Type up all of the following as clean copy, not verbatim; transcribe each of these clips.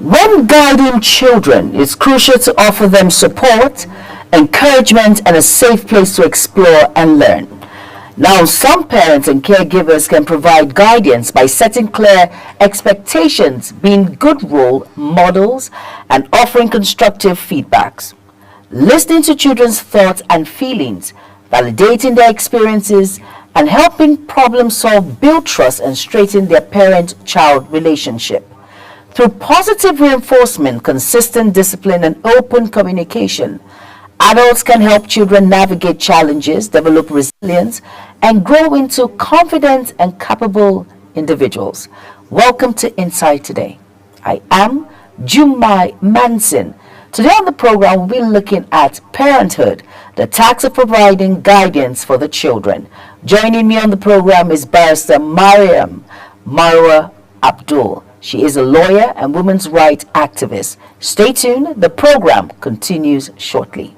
When guiding children, it's crucial to offer them support, encouragement, and a safe place to explore and learn. Now, some parents and caregivers can provide guidance by setting clear expectations, being good role models, and offering constructive feedbacks. Listening to children's thoughts and feelings, validating their experiences, and helping problem solve build trust and strengthen their parent child relationship. Through positive reinforcement, consistent discipline, and open communication, adults can help children navigate challenges, develop resilience, and grow into confident and capable individuals. Welcome to Inside Today. I am Jumai Manson. Today on the program, we'll be looking at parenthood, the task of providing guidance for the children. Joining me on the program is Barrister Mariam Marwa Abdul. She is a lawyer and women's rights activist. Stay tuned. The program continues shortly.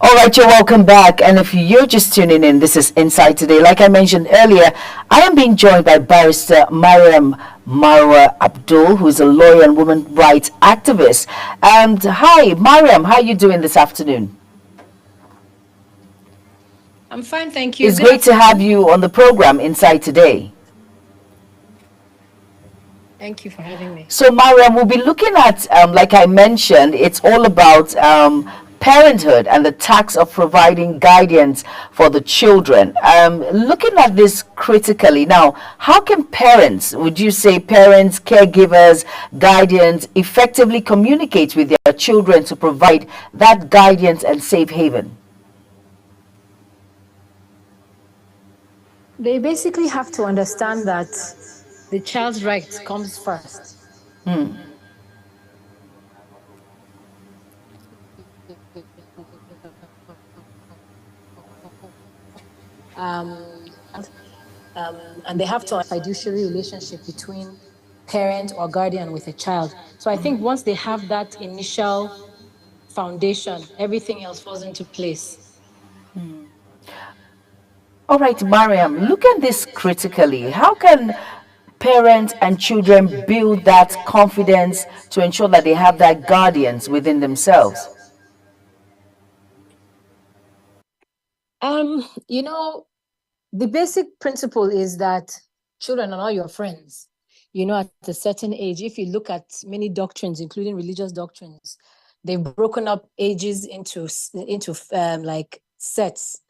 All right, you're welcome back. And if you're just tuning in, this is Inside Today. Like I mentioned earlier, I am being joined by Barrister Mariam Marwa Abdul, who is a lawyer and women's rights activist. And hi, Mariam, how are you doing this afternoon? I'm fine, thank you. It's great to have you on the program Inside Today. Thank you for having me. So, Mariam, we'll be looking at, like I mentioned, it's all about parenthood and the task of providing guidance for the children. Looking at this critically now, how can parents, would you say parents, caregivers, guardians, effectively communicate with their children to provide that guidance and safe haven? They basically have to understand that the child's right comes first. And they have to have a fiduciary relationship between parent or guardian with a child. So I think once they have that initial foundation, everything else falls into place. All right, Mariam, look at this critically. How can parents and children build that confidence to ensure that they have that guardians within themselves? You know, the basic principle is that children are not your friends. You know, at a certain age, if you look at many doctrines, including religious doctrines, they've broken up ages into like sets.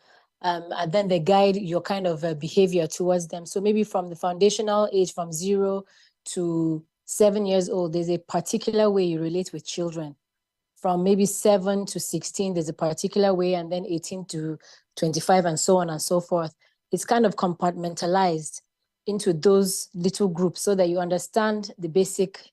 And then they guide your kind of behavior towards them. So maybe from the foundational age, from 0 to 7 years old, there's a particular way you relate with children. From maybe 7 to 16, there's a particular way, and then 18 to 25, and so on and so forth. It's kind of compartmentalized into those little groups so that you understand the basic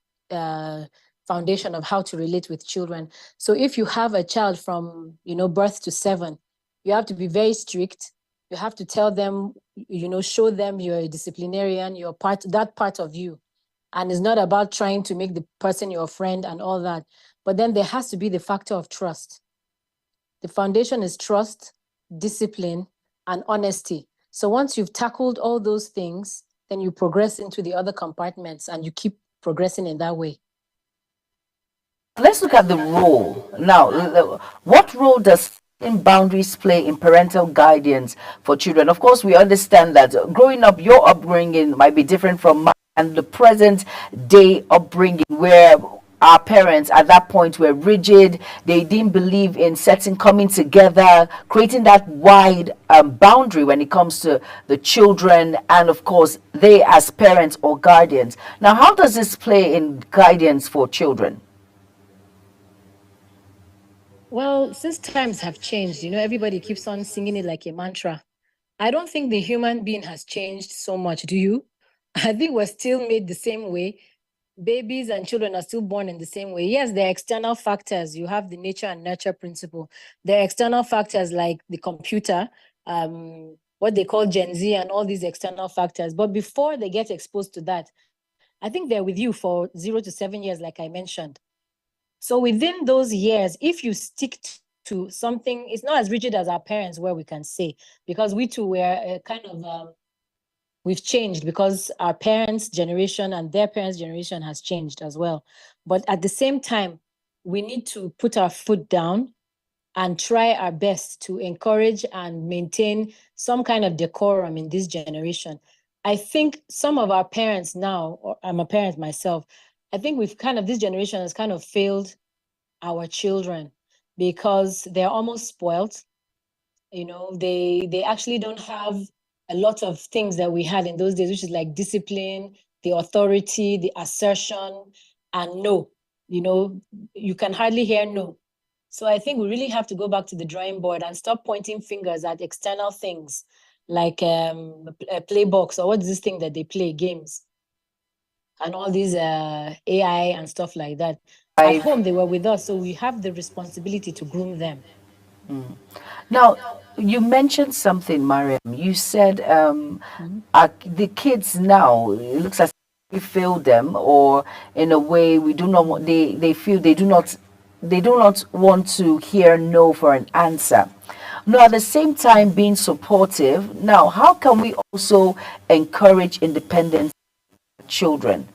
foundation of how to relate with children. So if you have a child from, birth to 7, you have to be very strict. You have to tell them, show them you're a disciplinarian, that part of you. And it's not about trying to make the person your friend and all that. But then there has to be the factor of trust. The foundation is trust, discipline, and honesty. So once you've tackled all those things, then you progress into the other compartments and you keep progressing in that way. Let's look at the role. Now, what role does setting boundaries play in parental guidance for children? Of course, we understand that growing up, your upbringing might be different from mine and the present day upbringing, where our parents at that point were rigid. They didn't believe in setting, coming together, creating that wide boundary when it comes to the children, and of course, they as parents or guardians. Now, how does this play in guidance for children? Well, since times have changed, everybody keeps on singing it like a mantra. I don't think the human being has changed so much, do you? I think we're still made the same way. Babies and children are still born in the same way. Yes, there are external factors. You have the nature and nurture principle. There are external factors like the computer, what they call Gen Z, and all these external factors. But before they get exposed to that, I think they're with you for 0 to 7 years, like I mentioned. So within those years, if you stick to something, it's not as rigid as our parents were, we can say, because we too were we've changed because our parents' generation and their parents' generation has changed as well. But at the same time, we need to put our foot down and try our best to encourage and maintain some kind of decorum in this generation. I think some of our parents now, or I'm a parent myself, I think this generation has kind of failed our children because they're almost spoiled. They actually don't have a lot of things that we had in those days, which is like discipline, the authority, the assertion, and no. You can hardly hear no. So I think we really have to go back to the drawing board and stop pointing fingers at external things like a play box, or what's this thing that they play, games, and all these AI and stuff like that. At home, they were with us, so we have the responsibility to groom them. Now, you mentioned something, Mariam. You said the kids now, it looks as if we fail them, or in a way we do not want, they feel they do not want to hear no for an answer. No, at the same time being supportive. Now, how can we also encourage independence in children?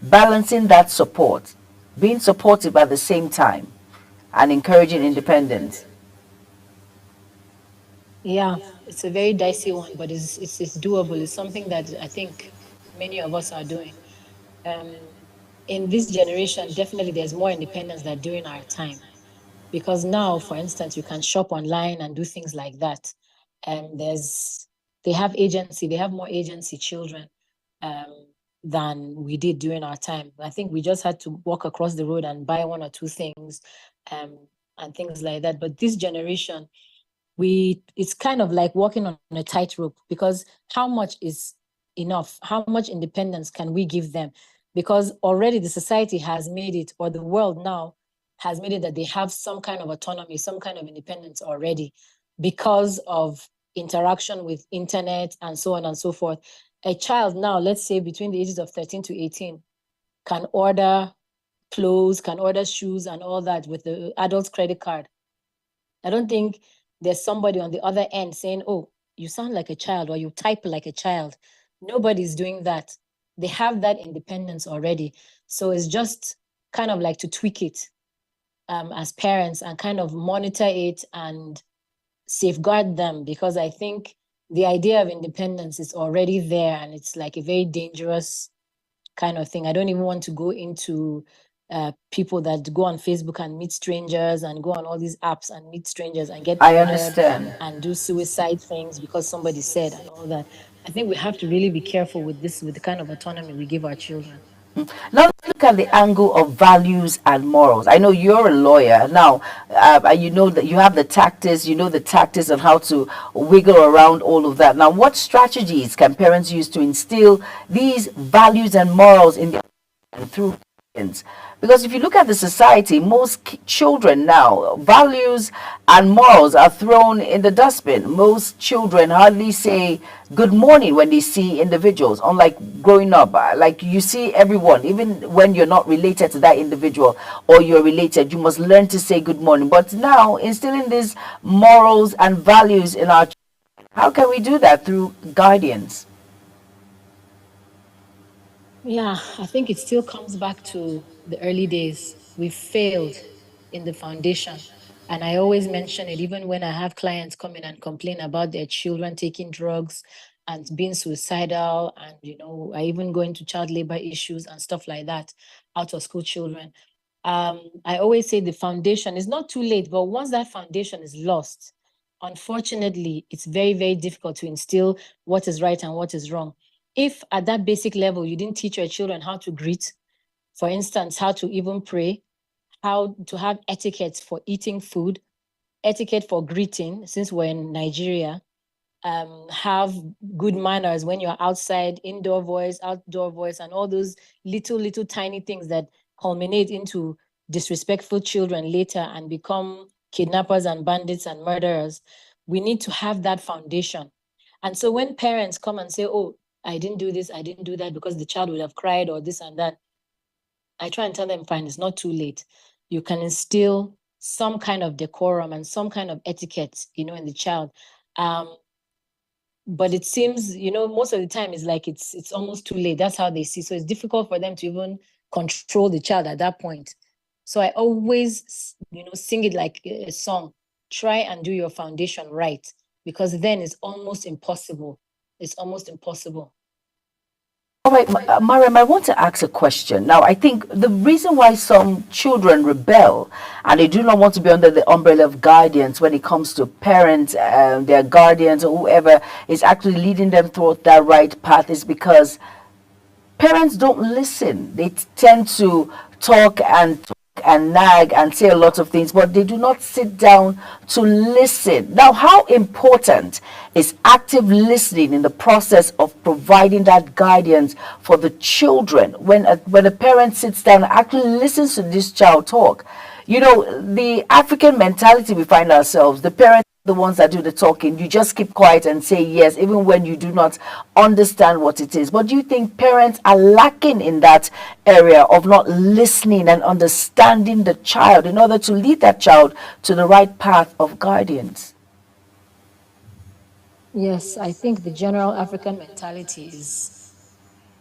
Balancing that support, being supportive at the same time, and encouraging independence. Yeah, it's a very dicey one, but it's doable. It's something that I think many of us are doing. Um, in this generation, definitely there's more independence than during our time. Because now, for instance, you can shop online and do things like that. And they have agency, they have more agency, children, um, than we did during our time. I think we just had to walk across the road and buy one or two things, um, and things like that. But this generation, it's kind of like walking on a tightrope, because how much is enough? How much independence can we give them? Because already the society has made it, or the world now has made it, that they have some kind of autonomy, some kind of independence already, because of interaction with internet and so on and so forth. A child now, let's say between the ages of 13 to 18, can order clothes, can order shoes and all that with the adult's credit card. I don't think there's somebody on the other end saying, oh, you sound like a child, or you type like a child. Nobody's doing that. They have that independence already. So it's just kind of like to tweak it, as parents, and kind of monitor it and safeguard them, because I think the idea of independence is already there, and it's like a very dangerous kind of thing. I don't even want to go into people that go on Facebook and meet strangers, and go on all these apps and meet strangers and get I injured understand. and do suicide things because somebody said, and all that. I think we have to really be careful with this, with the kind of autonomy we give our children. Now let's look at the angle of values and morals. I know you're a lawyer now, and you know that you have the tactics. You know the tactics of how to wiggle around all of that. Now, what strategies can parents use to instill these values and morals in their through kids? Because if you look at the society, most children now, values and morals are thrown in the dustbin. Most children hardly say good morning when they see individuals, unlike growing up. Like, you see everyone, even when you're not related to that individual, or you're related, you must learn to say good morning. But now, instilling these morals and values in our How can we do that? Through guardians. Yeah, I think it still comes back to the early days. We failed in the foundation. And I always mention it, even when I have clients come in and complain about their children taking drugs and being suicidal. And, I even go into child labor issues and stuff like that, out of school children. I always say the foundation is not too late, but once that foundation is lost, unfortunately, it's very, very difficult to instill what is right and what is wrong. If at that basic level, you didn't teach your children how to greet, for instance, how to even pray, how to have etiquette for eating food, etiquette for greeting, since we're in Nigeria, have good manners when you're outside, indoor voice, outdoor voice, and all those little tiny things that culminate into disrespectful children later and become kidnappers and bandits and murderers. We need to have that foundation. And so when parents come and say, oh, I didn't do this, I didn't do that because the child would have cried or this and that, I try and tell them, fine, it's not too late. You can instill some kind of decorum and some kind of etiquette, in the child. Um, but it seems, most of the time it's like it's almost too late. That's how they see. So it's difficult for them to even control the child at that point. So I always, sing it like a song. Try and do your foundation right, because then it's almost impossible. It's almost impossible. All right, Mariam, I want to ask a question. Now, I think the reason why some children rebel and they do not want to be under the umbrella of guardians when it comes to parents, their guardians, or whoever is actually leading them toward that right path is because parents don't listen. They tend to talk and nag and say a lot of things, but they do not sit down to listen. Now, how important is active listening in the process of providing that guidance for the children when a parent sits down and actually listens to this child talk? The African mentality we find ourselves, the parents the ones that do the talking. You just keep quiet and say yes, even when you do not understand what it is. But do you think parents are lacking in that area of not listening and understanding the child in order to lead that child to the right path of guidance? Yes, I think the general African mentality is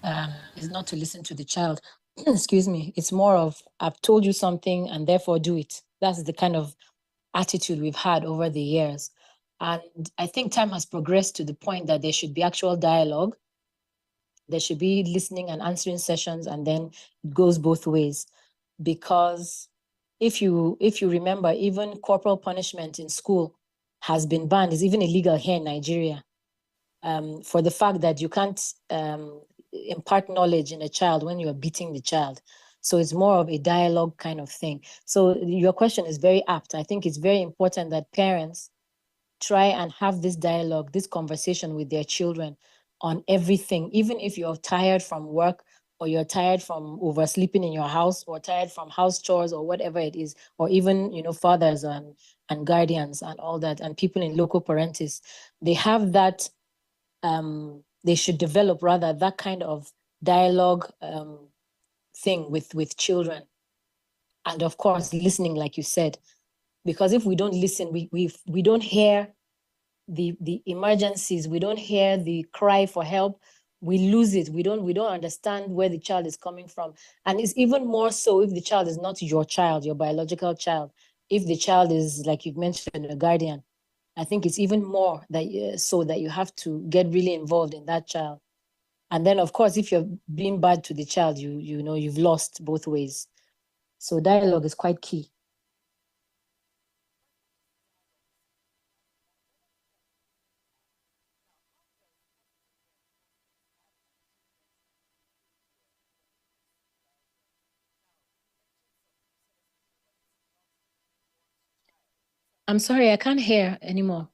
not to listen to the child. Excuse me. It's more of I've told you something and therefore do it. That's the kind of attitude we've had over the years. And I think time has progressed to the point that there should be actual dialogue. There should be listening and answering sessions, and then it goes both ways. Because if you remember, even corporal punishment in school has been banned. It's even illegal here in Nigeria, for the fact that you can't impart knowledge in a child when you're beating the child. So it's more of a dialogue kind of thing. So your question is very apt. I think it's very important that parents try and have this dialogue, this conversation with their children on everything, even if you're tired from work or you're tired from oversleeping in your house or tired from house chores or whatever it is, or even, fathers and guardians and all that, and people in local parentis, they have that, they should develop rather that kind of dialogue thing with children. And of course, listening, like you said, because if we don't listen, we don't hear the emergencies, we don't hear the cry for help, we lose it. We don't understand where the child is coming from. And it's even more so if the child is not your child, your biological child. If the child is, like you've mentioned, a guardian, I think it's even more that so that you have to get really involved in that child. And then, of course, if you're being bad to the child, you've lost both ways. So dialogue is quite key. I'm sorry, I can't hear anymore.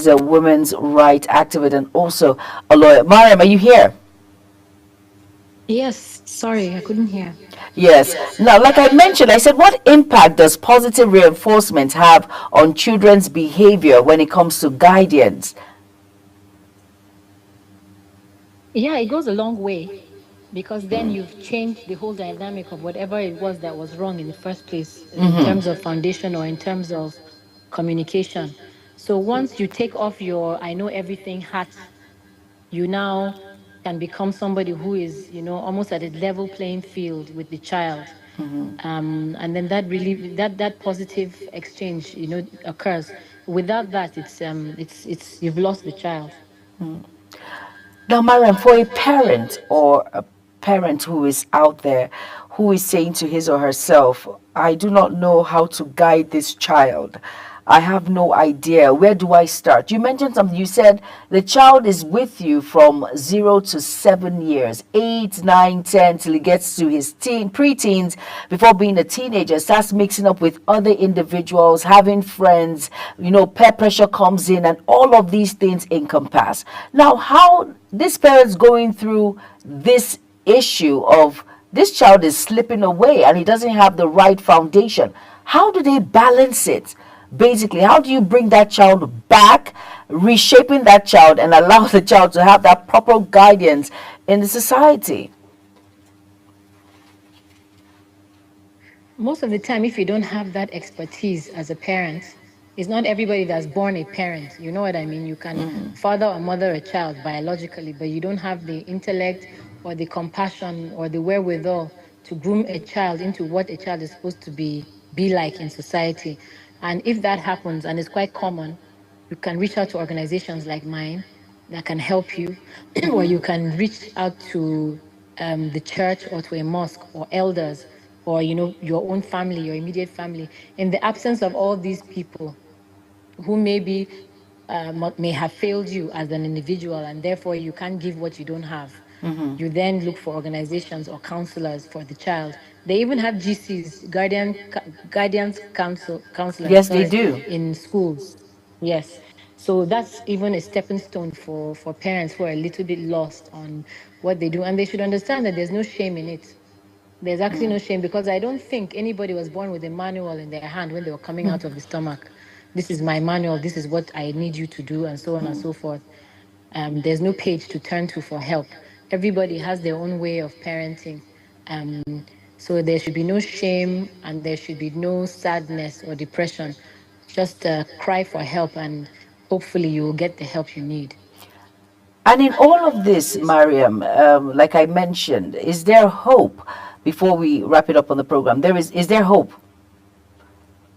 a women's rights activist and also a lawyer. Mariam, are you here? Yes, sorry, I couldn't hear. Yes. Now, like I mentioned, I said, what impact does positive reinforcement have on children's behavior when it comes to guidance? Yeah, it goes a long way because then you've changed the whole dynamic of whatever it was that was wrong in the first place in terms of foundation or in terms of communication. So once you take off your I know everything hat, you now can become somebody who is, almost at a level playing field with the child. And then that really that positive exchange, occurs. Without that, it's you've lost the child. Now, Mariam, for a parent or a parent who is out there who is saying to his or herself, I do not know how to guide this child. I have no idea. Where do I start? You mentioned something. You said the child is with you from 0 to 7 years, 8, 9, 10, till he gets to his preteens, before being a teenager, starts mixing up with other individuals, having friends, peer pressure comes in, and all of these things encompass. Now, how this parent's going through this issue of this child is slipping away and he doesn't have the right foundation. How do they balance it? Basically, how do you bring that child back, reshaping that child and allow the child to have that proper guidance in the society? Most of the time, if you don't have that expertise as a parent, it's not everybody that's born a parent. You know what I mean? You can father or mother a child biologically, but you don't have the intellect or the compassion or the wherewithal to groom a child into what a child is supposed to be like in society. And if that happens, and it's quite common, you can reach out to organizations like mine that can help you, or you can reach out to the church or to a mosque or elders or your own family, your immediate family. In the absence of all these people who maybe may have failed you as an individual, and therefore you can't give what you don't have. You then look for organizations or counselors for the child. They even have GCs, guardians counselors, Yes, they sorry, do. in schools. Yes. So that's even a stepping stone for parents who are a little bit lost on what they do. And they should understand that there's no shame in it. There's actually no shame because I don't think anybody was born with a manual in their hand when they were coming out of the stomach. This is my manual. This is what I need you to do, and so on and so forth. There's no page to turn to for help. Everybody has their own way of parenting. Um, so there should be no shame and there should be no sadness or depression. Just cry for help, and hopefully you will get the help you need. And in all of this, Mariam, like I mentioned, is there hope? Before we wrap it up on the program, is there hope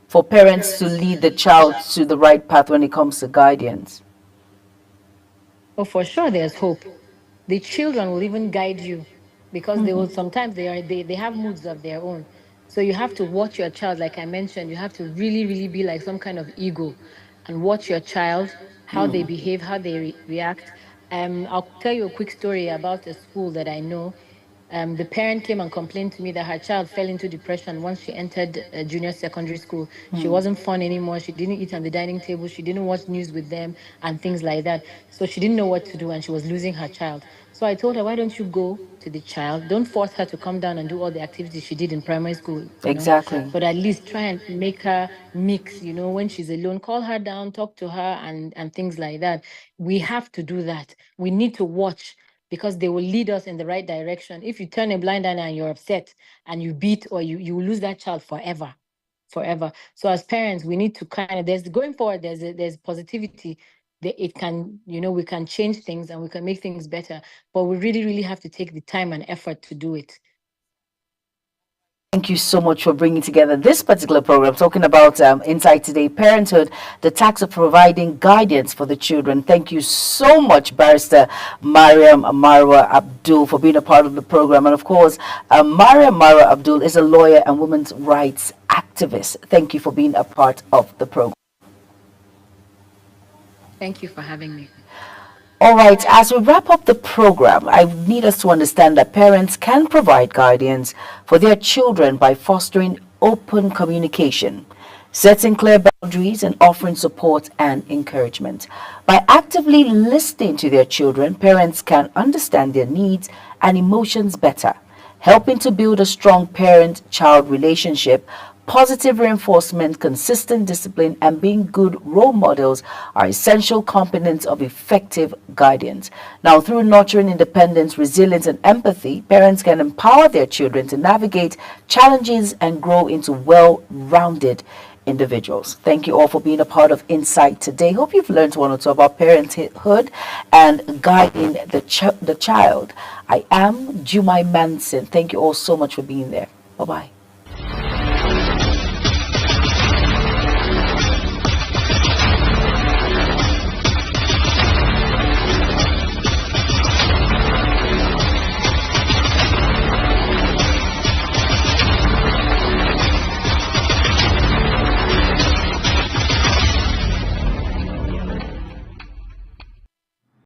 for parents to lead the child to the right path when it comes to guidance? Oh, for sure, there's hope. The children will even guide you because they will sometimes they have moods of their own. So you have to watch your child, like I mentioned, you have to really, really be like some kind of ego and watch your child, how they behave, how they react. I'll tell you a quick story about a school that I know. The parent came and complained to me that her child fell into depression once she entered junior secondary school. She wasn't fun anymore. She didn't eat on the dining table. She didn't watch news with them and things like that. So she didn't know what to do and she was losing her child. So I told her, why don't you go to the child? Don't force her to come down and do all the activities she did in primary school, Exactly. but at least try and make her mix, when she's alone, call her down, talk to her and things like that. We have to do that. We need to watch because they will lead us in the right direction. If you turn a blind eye and you're upset and you beat or you will lose that child forever. Forever. So as parents, we need to kind of there's going forward, there's positivity. It can, we can change things and we can make things better, but we really, really have to take the time and effort to do it. Thank you so much for bringing together this particular program, talking about Inside Today Parenthood, the task of providing guidance for the children. Thank you so much, Barrister Mariam Marwa Abdul, for being a part of the program. And of course, Mariam Marwa Abdul is a lawyer and women's rights activist. Thank you for being a part of the program. Thank you for having me. All right, as we wrap up the program, I need us to understand that parents can provide guidance for their children by fostering open communication, setting clear boundaries and offering support and encouragement. By actively listening to their children, parents can understand their needs and emotions better, helping to build a strong parent-child relationship. Positive reinforcement, consistent discipline, and being good role models are essential components of effective guidance. Now, through nurturing independence, resilience, and empathy, parents can empower their children to navigate challenges and grow into well-rounded individuals. Thank you all for being a part of Insight today. Hope you've learned one or two about parenthood and guiding the child. I am Jumai Manson. Thank you all so much for being there. Bye-bye.